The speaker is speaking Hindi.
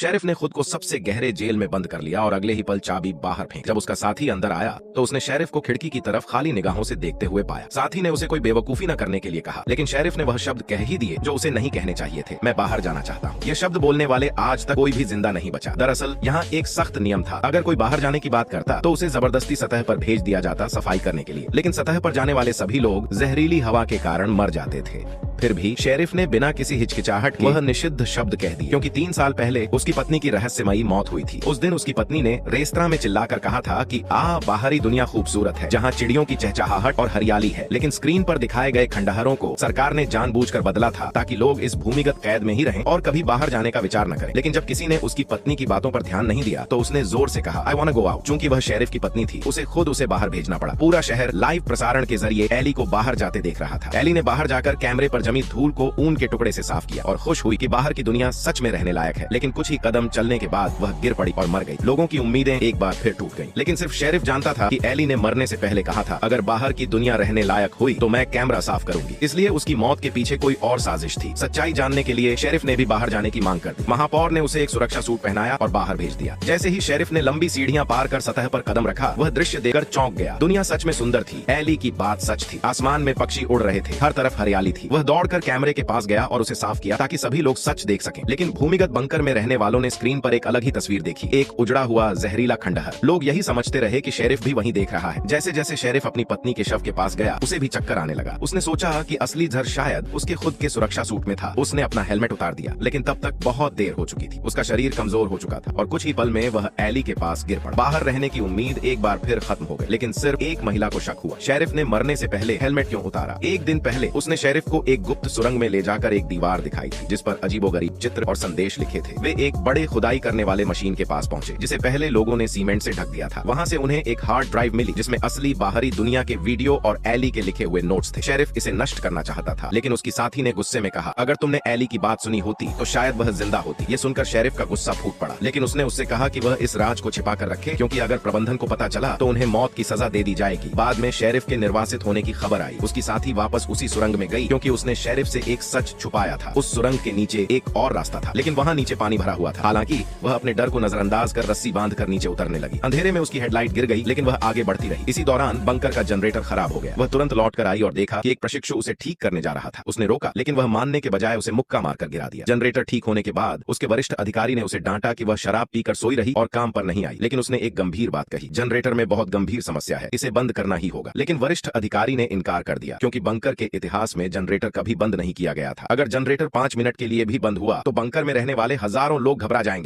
शेरिफ ने खुद को सबसे गहरे जेल में बंद कर लिया और अगले ही पल चाबी बाहर फेंक। जब उसका साथी अंदर आया तो उसने शेरिफ को खिड़की की तरफ खाली निगाहों से देखते हुए पाया। साथी ने उसे कोई बेवकूफी न करने के लिए कहा, लेकिन शेरिफ ने वह शब्द कह ही दिए जो उसे नहीं कहने चाहिए थे। मैं बाहर जाना चाहता हूँ। ये शब्द बोलने वाले आज तक कोई भी जिंदा नहीं बचा। दरअसल यहाँ एक सख्त नियम था, अगर कोई बाहर जाने की बात करता तो उसे जबरदस्ती सतह पर भेज दिया जाता सफाई करने के लिए, लेकिन सतह पर जाने वाले सभी लोग जहरीली हवा के कारण मर जाते थे। फिर भी शेरिफ ने बिना किसी हिचकिचाहट के वह निषिद्ध शब्द कह दिए, क्योंकि 3 साल पहले उसकी पत्नी की रहस्यमयी मौत हुई थी। उस दिन उसकी पत्नी ने रेस्तरां में चिल्लाकर कहा था कि बाहरी दुनिया खूबसूरत है, जहाँ चिड़ियों की चहचहाहट और हरियाली है, लेकिन स्क्रीन पर दिखाए गए खंडहरों को सरकार ने जानबूझकर बदला था ताकि लोग इस भूमिगत कैद में ही रहें और कभी बाहर जाने का विचार न करें। लेकिन जब किसी ने उसकी पत्नी की बातों पर ध्यान नहीं दिया तो उसने जोर से कहा, I want to go out. चूंकि वह शेरिफ की पत्नी थी, उसे खुद उसे बाहर भेजना पड़ा। पूरा शहर लाइव प्रसारण के जरिए एली को बाहर जाते देख रहा था। एली ने बाहर जाकर कैमरे पर जमी धूल को ऊन के टुकड़े से साफ किया और खुश हुई कि बाहर की दुनिया सच में रहने लायक है। लेकिन कुछ ही कदम चलने के बाद वह गिर पड़ी और मर गई। लोगों की उम्मीदें एक बार फिर टूट गईं। लेकिन सिर्फ शेरिफ जानता था कि एली ने मरने से पहले कहा था, अगर बाहर की दुनिया रहने लायक हुई तो मैं कैमरा साफ करूंगी। इसलिए उसकी मौत के पीछे कोई और साजिश थी। सच्चाई जानने के लिए शेरिफ ने भी बाहर जाने की मांग कर दी। महापौर ने उसे एक सुरक्षा सूट पहनाया और बाहर भेज दिया। जैसे ही शेरिफ ने लंबी सीढ़ियां पार कर सतह पर कदम रखा, वह दृश्य देखकर चौंक गया। दुनिया सच में सुंदर थी। एली की बात सच थी। आसमान में पक्षी उड़ रहे थे, हर तरफ हरियाली थी। वह दौड़कर कैमरे के पास गया और उसे साफ किया ताकि सभी लोग सच देख सकें। लेकिन भूमिगत बंकर में रहने वालों ने स्क्रीन पर एक अलग ही तस्वीर देखी, एक उजड़ा हुआ जहरीला खंडहर। लोग यही समझते रहे कि शेरिफ भी वहीं देख रहा है। जैसे जैसे शेरिफ अपनी पत्नी के शव के पास गया, उसे भी चक्कर आने लगा। उसने सोचा कि असली जहर शायद उसके खुद के सुरक्षा सूट में था। उसने अपना हेलमेट उतार दिया, लेकिन तब तक बहुत देर हो चुकी थी। उसका शरीर कमजोर हो चुका था और कुछ ही पल में वह एली के पास गिर पड़ा। बाहर रहने की उम्मीद एक बार फिर खत्म हो गई। लेकिन सिर्फ एक महिला को शक हुआ, शेरिफ ने मरने से पहले हेलमेट क्यों उतारा। एक दिन पहले उसने शेरिफ को एक गुप्त सुरंग में ले जाकर एक दीवार दिखाई थी, जिस पर अजीबोगरीब चित्र और संदेश लिखे थे। वे एक बड़े खुदाई करने वाले मशीन के पास पहुंचे, जिसे पहले लोगों ने सीमेंट से ढक दिया था। वहां से उन्हें एक हार्ड ड्राइव मिली, जिसमें असली बाहरी दुनिया के वीडियो और एली के लिखे हुए नोट्स थे। शेरिफ इसे नष्ट करना चाहता था, लेकिन उसकी साथी ने गुस्से में कहा, अगर तुमने एली की बात सुनी होती तो शायद वह जिंदा होती। ये सुनकर शेरिफ का गुस्सा फूट पड़ा, लेकिन उसने उससे कहा कि वह इस राज को छिपा कर रखे, क्योंकि अगर प्रबंधन को पता चला तो उन्हें मौत की सजा दे दी जाएगी। बाद में शेरिफ के निर्वासित होने की खबर आई। उसकी साथी वापस उसी सुरंग में गई, क्योंकि उसने शेरिफ से एक सच छुपाया था। उस सुरंग के नीचे एक और रास्ता था, लेकिन वहाँ नीचे पानी भरा हुआ था। हालांकि वह अपने डर को नजरअंदाज कर रस्सी बांधकर नीचे उतरने लगी। अंधेरे में उसकी हेडलाइट गिर गई, लेकिन वह आगे बढ़ती रही। इसी दौरान बंकर का जनरेटर खराब हो गया। वह तुरंत लौट कर आई और देखा कि एक प्रशिक्षु उसे ठीक करने जा रहा था। उसने रोका, लेकिन वह मानने के बजाय उसे मुक्का मारकर गिरा दिया। जनरेटर ठीक होने के बाद उसके वरिष्ठ अधिकारी ने उसे डांटा कि वह शराब पीकर सोई रही और काम पर नहीं आई। लेकिन उसने एक गंभीर बात कही, जनरेटर में बहुत गंभीर समस्या है, इसे बंद करना ही होगा। लेकिन वरिष्ठ अधिकारी ने इनकार कर दिया, क्योंकि बंकर के इतिहास में जनरेटर कभी बंद नहीं किया गया था। अगर जनरेटर 5 मिनट के लिए भी बंद हुआ तो बंकर में रहने वाले हजारों लोग घबरा जाएंगे।